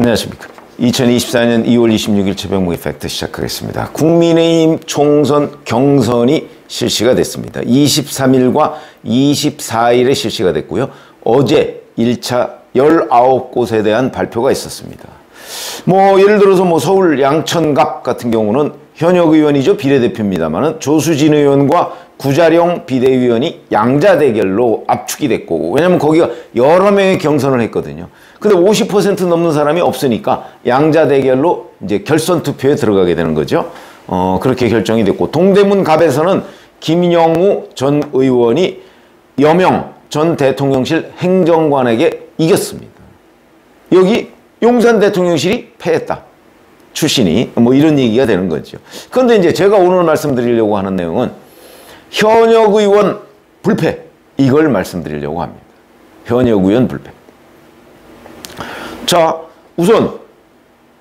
안녕하십니까. 2024년 2월 26일 최병무의 팩트 시작하겠습니다. 국민의힘 총선 경선이 실시가 됐습니다. 23일과 24일에 실시가 됐고요. 어제 1차 19곳에 대한 발표가 있었습니다. 예를 들어서 서울 양천갑 같은 경우는 현역 의원이죠. 비례대표입니다만은 조수진 의원과 구자룡 비대위원이 양자 대결로 압축이 됐고, 왜냐면 거기가 여러 명의 경선을 했거든요. 근데 50% 넘는 사람이 없으니까 양자 대결로 이제 결선 투표에 들어가게 되는 거죠. 그렇게 결정이 됐고, 동대문 갑에서는 김영우 전 의원이 여명 전 대통령실 행정관에게 이겼습니다. 여기 용산 대통령실이 패했다. 출신이 이런 얘기가 되는 거죠. 그런데 이제 제가 오늘 말씀드리려고 하는 내용은 현역 의원 불패, 이걸 말씀드리려고 합니다. 현역 의원 불패. 자, 우선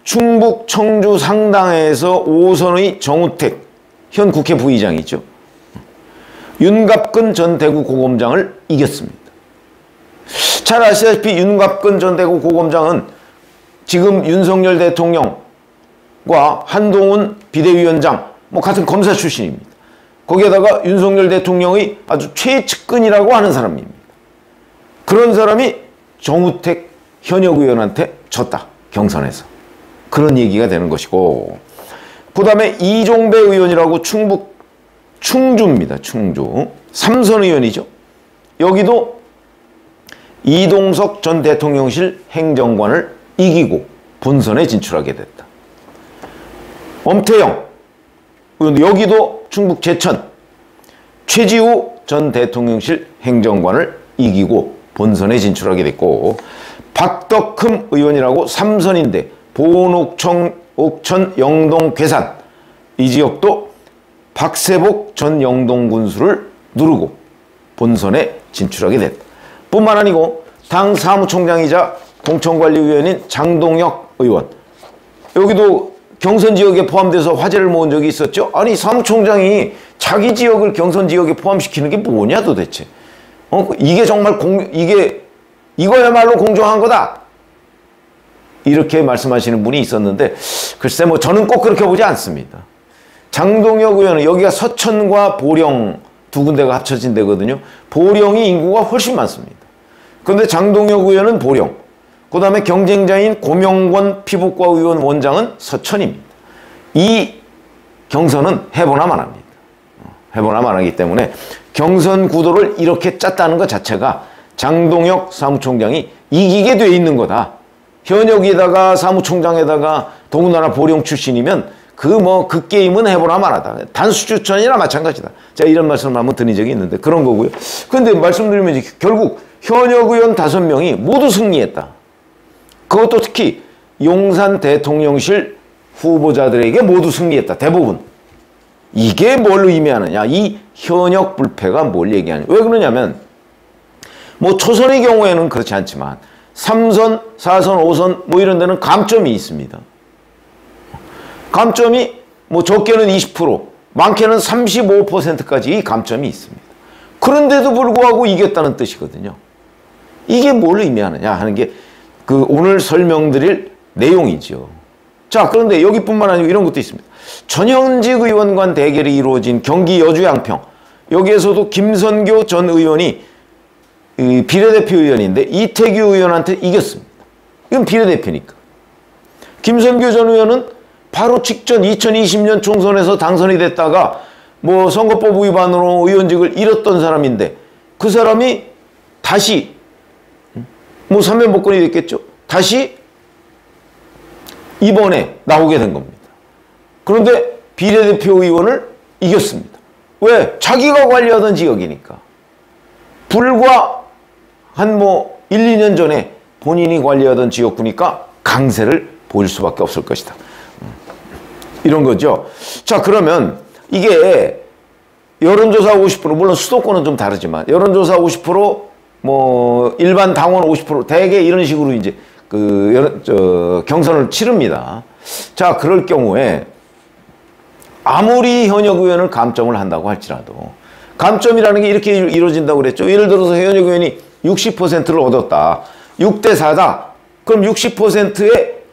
충북 청주 상당에서 5선의 정우택 현 국회 부의장이죠. 윤갑근 전 대구 고검장을 이겼습니다. 잘 아시다시피 윤갑근 전 대구 고검장은 지금 윤석열 대통령과 한동훈 비대위원장 같은 검사 출신입니다. 거기에다가 윤석열 대통령의 아주 최측근이라고 하는 사람입니다. 그런 사람이 정우택 현역 의원한테 졌다. 경선에서. 그런 얘기가 되는 것이고, 그 다음에 이종배 의원이라고 충주입니다. 충주. 3선 의원이죠. 여기도 이동석 전 대통령실 행정관을 이기고 본선에 진출하게 됐다. 엄태영 여기도 충북 제천 최지우 전 대통령실 행정관을 이기고 본선에 진출하게 됐고, 박덕흠 의원이라고 3선인데 보은옥천 영동 괴산 이 지역도 박세복 전 영동 군수를 누르고 본선에 진출하게 됐다. 뿐만 아니고 당 사무총장이자 공천관리위원인 장동혁 의원, 여기도 경선 지역에 포함돼서 화제를 모은 적이 있었죠. 아니, 사무총장이 자기 지역을 경선 지역에 포함시키는 게 뭐냐 도대체. 이게 정말 이거야말로 공정한 거다. 이렇게 말씀하시는 분이 있었는데, 글쎄 저는 꼭 그렇게 보지 않습니다. 장동혁 의원은 여기가 서천과 보령 두 군데가 합쳐진 데거든요. 보령이 인구가 훨씬 많습니다. 그런데 장동혁 의원은 보령, 그 다음에 경쟁자인 고명권 피부과 의원 원장은 서천입니다. 이 경선은 해보나 말합니다. 해보나 말하기 때문에 경선 구도를 이렇게 짰다는 것 자체가 장동혁 사무총장이 이기게 돼 있는 거다. 현역에다가 사무총장에다가 더군다나 보령 출신이면 그 게임은 해보나 말하다. 단수 추천이나 마찬가지다. 제가 이런 말씀을 한번 드린 적이 있는데 그런 거고요. 그런데 말씀드리면 결국 현역 의원 5명이 모두 승리했다. 그것도 특히 용산 대통령실 후보자들에게 모두 승리했다. 대부분. 이게 뭘 의미하느냐. 이 현역 불패가 뭘 얘기하느냐. 왜 그러냐면 초선의 경우에는 그렇지 않지만 3선, 4선, 5선 이런 데는 감점이 있습니다. 감점이 적게는 20%, 많게는 35%까지 감점이 있습니다. 그런데도 불구하고 이겼다는 뜻이거든요. 이게 뭘 의미하느냐 하는 게 오늘 설명드릴 내용이죠. 자, 그런데 여기뿐만 아니고 이런 것도 있습니다. 전현직 의원 간 대결이 이루어진 경기 여주 양평, 여기에서도 김선교 전 의원이 비례대표 의원인데 이태규 의원한테 이겼습니다. 이건 비례대표니까. 김선교 전 의원은 바로 직전 2020년 총선에서 당선이 됐다가 선거법 위반으로 의원직을 잃었던 사람인데, 그 사람이 다시 사면복권이 됐겠죠. 다시 이번에 나오게 된 겁니다. 그런데 비례대표 의원을 이겼습니다. 왜? 자기가 관리하던 지역이니까. 불과 한 1, 2년 전에 본인이 관리하던 지역구니까 강세를 보일 수밖에 없을 것이다. 이런 거죠. 자, 그러면 이게 여론조사 50%, 물론 수도권은 좀 다르지만 여론조사 50%, 일반 당원 50%, 대개 이런 식으로 이제 경선을 치릅니다. 자, 그럴 경우에 아무리 현역 의원을 감점을 한다고 할지라도 감점이라는 게 이렇게 이루어진다고 그랬죠. 예를 들어서 현역 의원이 60%를 얻었다. 6대 4다. 그럼 60%의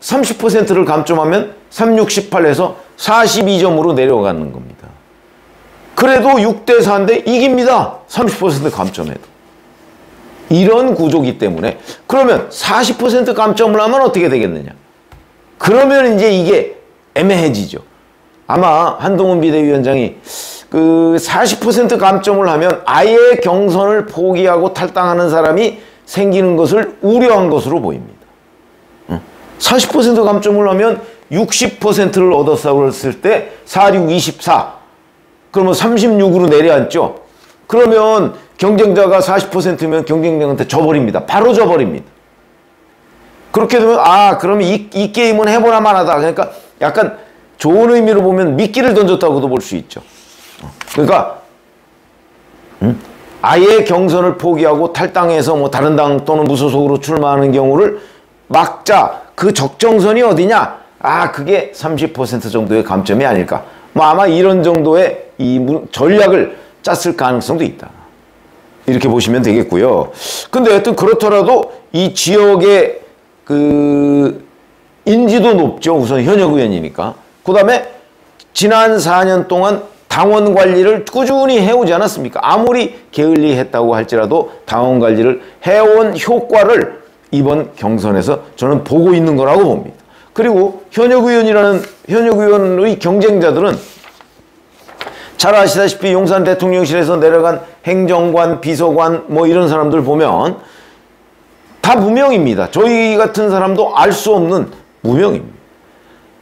30%를 감점하면 368에서 42점으로 내려가는 겁니다. 그래도 6대 4인데 이깁니다. 30% 감점해도. 이런 구조기 때문에 그러면 40% 감점을 하면 어떻게 되겠느냐? 그러면 이제 이게 애매해지죠. 아마 한동훈 비대위원장이 그 40% 감점을 하면 아예 경선을 포기하고 탈당하는 사람이 생기는 것을 우려한 것으로 보입니다. 40% 감점을 하면 60%를 얻었을 때 4, 6, 24. 그러면 36으로 내려앉죠. 그러면 경쟁자가 40%면 경쟁자한테 져버립니다. 바로 져버립니다. 그렇게 되면 그러면 이 게임은 해보나 마나다. 그러니까 약간 좋은 의미로 보면 미끼를 던졌다고도 볼 수 있죠. 그러니까 아예 경선을 포기하고 탈당해서 뭐 다른 당 또는 무소속으로 출마하는 경우를 막자. 그 적정선이 어디냐? 그게 30% 정도의 감점이 아닐까. 뭐 아마 이런 정도의 이 전략을 짰을 가능성도 있다. 이렇게 보시면 되겠고요. 근데 하여튼 그렇더라도 이 지역의 그 인지도 높죠. 우선 현역 의원이니까. 그 다음에 지난 4년 동안 당원 관리를 꾸준히 해오지 않았습니까? 아무리 게을리했다고 할지라도 당원 관리를 해온 효과를 이번 경선에서 저는 보고 있는 거라고 봅니다. 그리고 현역 의원의 경쟁자들은 잘 아시다시피 용산 대통령실에서 내려간 행정관, 비서관 뭐 이런 사람들 보면 다 무명입니다. 저희 같은 사람도 알 수 없는 무명입니다.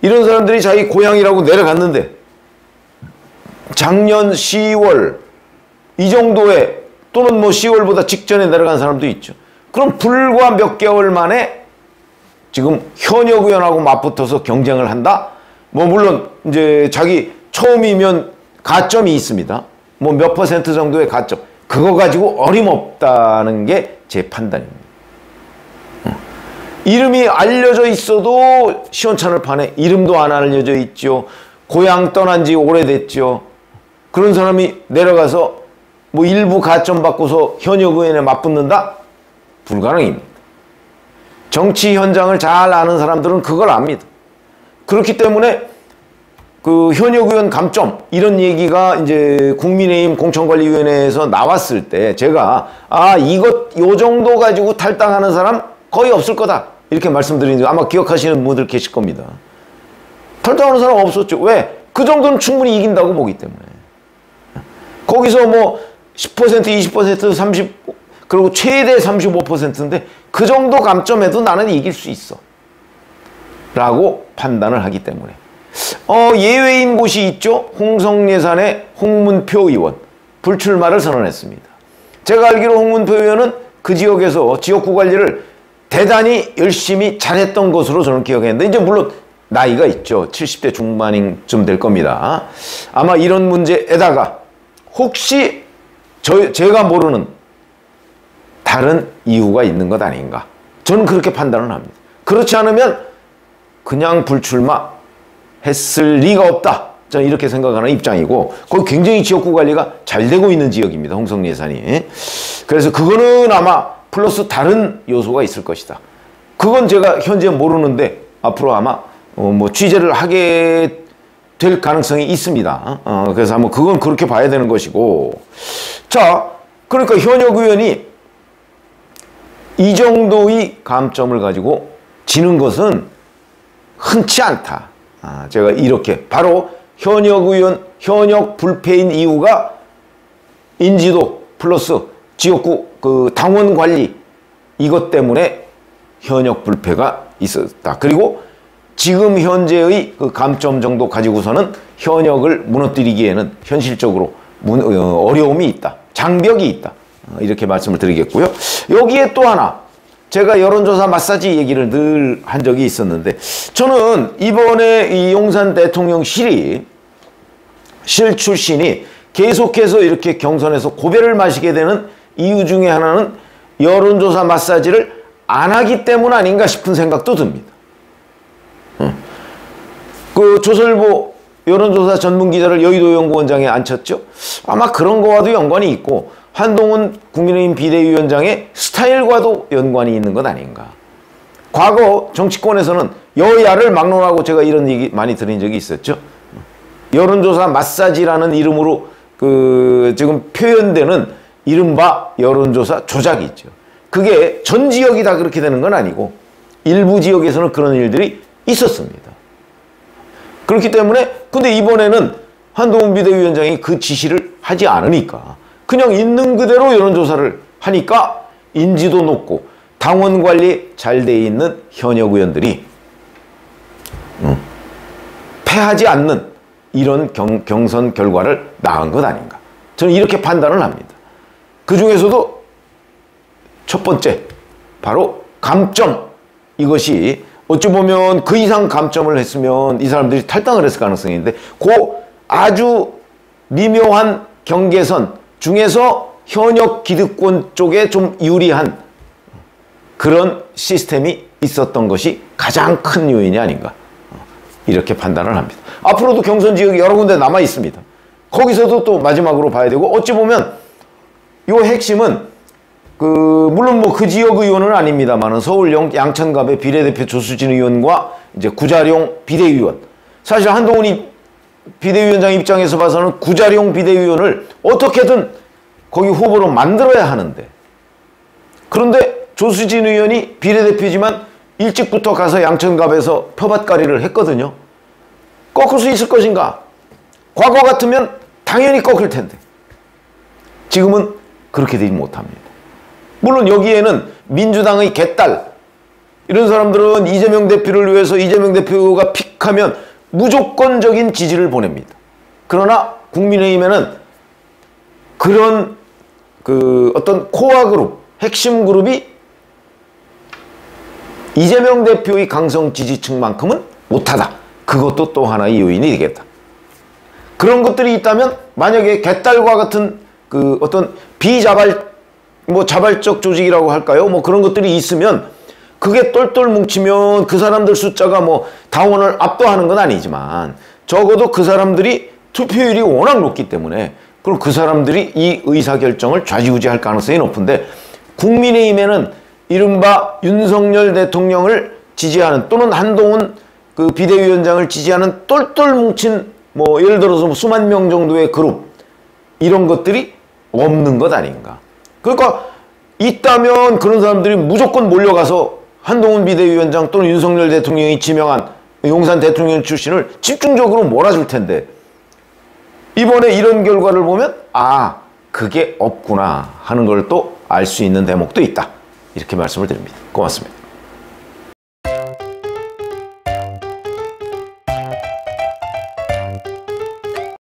이런 사람들이 자기 고향이라고 내려갔는데 작년 10월 이 정도에 또는 뭐 10월보다 직전에 내려간 사람도 있죠. 그럼 불과 몇 개월 만에 지금 현역 의원하고 맞붙어서 경쟁을 한다? 뭐 물론 이제 자기 처음이면 가점이 있습니다. 뭐 몇 퍼센트 정도의 가점. 그거 가지고 어림없다는 게 제 판단입니다. 이름이 알려져 있어도 시원찮을 판에 이름도 안 알려져 있죠. 고향 떠난 지 오래됐죠. 그런 사람이 내려가서 뭐 일부 가점 받고서 현역 의원에 맞붙는다? 불가능입니다. 정치 현장을 잘 아는 사람들은 그걸 압니다. 그렇기 때문에 그 현역 의원 감점 이런 얘기가 이제 국민의힘 공천관리위원회에서 나왔을 때 제가 요 정도 가지고 탈당하는 사람 거의 없을 거다 이렇게 말씀드린 아마 기억하시는 분들 계실 겁니다. 탈당하는 사람 없었죠. 왜? 그 정도는 충분히 이긴다고 보기 때문에. 거기서 뭐 10%, 20%, 30 그리고 최대 35%인데 그 정도 감점에도 나는 이길 수 있어 라고 판단을 하기 때문에 예외인 곳이 있죠. 홍성예산의 홍문표 의원 불출마를 선언했습니다. 제가 알기로 홍문표 의원은 그 지역에서 지역구 관리를 대단히 열심히 잘했던 것으로 저는 기억했는데 이제 물론 나이가 있죠. 70대 중반쯤 될 겁니다. 아마 이런 문제에다가 혹시 제가 모르는 다른 이유가 있는 것 아닌가. 저는 그렇게 판단을 합니다. 그렇지 않으면 그냥 불출마 했을 리가 없다. 저는 이렇게 생각하는 입장이고 거기 굉장히 지역구 관리가 잘 되고 있는 지역입니다. 홍성예산이. 그래서 그거는 아마 플러스 다른 요소가 있을 것이다. 그건 제가 현재 모르는데 앞으로 아마 뭐 취재를 하게 될 가능성이 있습니다. 그래서 한번 그건 그렇게 봐야 되는 것이고 자 그러니까 현역 의원이 이 정도의 감점을 가지고 지는 것은 흔치 않다. 제가 이렇게 바로 현역 의원, 현역 불패인 이유가 인지도 플러스 지역구 그 당원 관리 이것 때문에 현역 불패가 있었다. 그리고 지금 현재의 그 감점 정도 가지고서는 현역을 무너뜨리기에는 현실적으로 어려움이 있다. 장벽이 있다. 이렇게 말씀을 드리겠고요. 여기에 또 하나 제가 여론조사 마사지 얘기를 늘 한 적이 있었는데 저는 이번에 이 용산 대통령실이 실 출신이 계속해서 이렇게 경선에서 고배를 마시게 되는 이유 중에 하나는 여론조사 마사지를 안 하기 때문 아닌가 싶은 생각도 듭니다. 그 조선일보 여론조사 전문기자를 여의도연구원장에 앉혔죠. 아마 그런 거와도 연관이 있고 한동훈 국민의힘 비대위원장의 스타일과도 연관이 있는 것 아닌가. 과거 정치권에서는 여야를 막론하고 제가 이런 얘기 많이 들은 적이 있었죠. 여론조사 마사지라는 이름으로 지금 표현되는 이른바 여론조사 조작이 있죠. 그게 전 지역이 다 그렇게 되는 건 아니고 일부 지역에서는 그런 일들이 있었습니다. 그렇기 때문에 근데 이번에는 한동훈 비대위원장이 그 지시를 하지 않으니까 그냥 있는 그대로 여론조사를 하니까 인지도 높고 당원 관리 잘 돼 있는 현역 의원들이 패하지 않는 이런 경선 결과를 낳은 것 아닌가. 저는 이렇게 판단을 합니다. 그 중에서도 첫 번째 바로 감점, 이것이 어찌 보면 그 이상 감점을 했으면 이 사람들이 탈당을 했을 가능성이 있는데 그 아주 미묘한 경계선 중에서 현역 기득권 쪽에 좀 유리한 그런 시스템이 있었던 것이 가장 큰 요인이 아닌가, 이렇게 판단을 합니다. 앞으로도 경선 지역이 여러 군데 남아 있습니다. 거기서도 또 마지막으로 봐야 되고, 어찌 보면 요 핵심은 물론 뭐 그 지역 의원은 아닙니다만은 서울 양천갑의 비례대표 조수진 의원과 이제 구자룡 비대위원, 사실 한동훈이 비대위원장 입장에서 봐서는 구자룡 비대위원을 어떻게든 거기 후보로 만들어야 하는데, 그런데 조수진 의원이 비례대표지만 일찍부터 가서 양천갑에서 표밭갈이를 했거든요. 꺾을 수 있을 것인가? 과거 같으면 당연히 꺾을 텐데 지금은 그렇게 되지 못합니다. 물론 여기에는 민주당의 개딸 이런 사람들은 이재명 대표를 위해서 이재명 대표가 픽하면 무조건적인 지지를 보냅니다. 그러나 국민의힘에는 그런 어떤 코어 그룹, 핵심 그룹이 이재명 대표의 강성 지지층만큼은 못하다. 그것도 또 하나의 요인이 되겠다. 그런 것들이 있다면 만약에 개딸과 같은 어떤 자발적 조직이라고 할까요? 뭐 그런 것들이 있으면 그게 똘똘 뭉치면 그 사람들 숫자가 뭐 당원을 압도하는 건 아니지만 적어도 그 사람들이 투표율이 워낙 높기 때문에 그럼 그 사람들이 이 의사결정을 좌지우지할 가능성이 높은데, 국민의힘에는 이른바 윤석열 대통령을 지지하는 또는 한동훈 비대위원장을 지지하는 똘똘 뭉친 뭐 예를 들어서 뭐 수만 명 정도의 그룹, 이런 것들이 없는 것 아닌가. 그러니까 있다면 그런 사람들이 무조건 몰려가서 한동훈 비대위원장 또는 윤석열 대통령이 지명한 용산 대통령 출신을 집중적으로 몰아줄 텐데, 이번에 이런 결과를 보면 그게 없구나 하는 걸 또 알 수 있는 대목도 있다, 이렇게 말씀을 드립니다. 고맙습니다.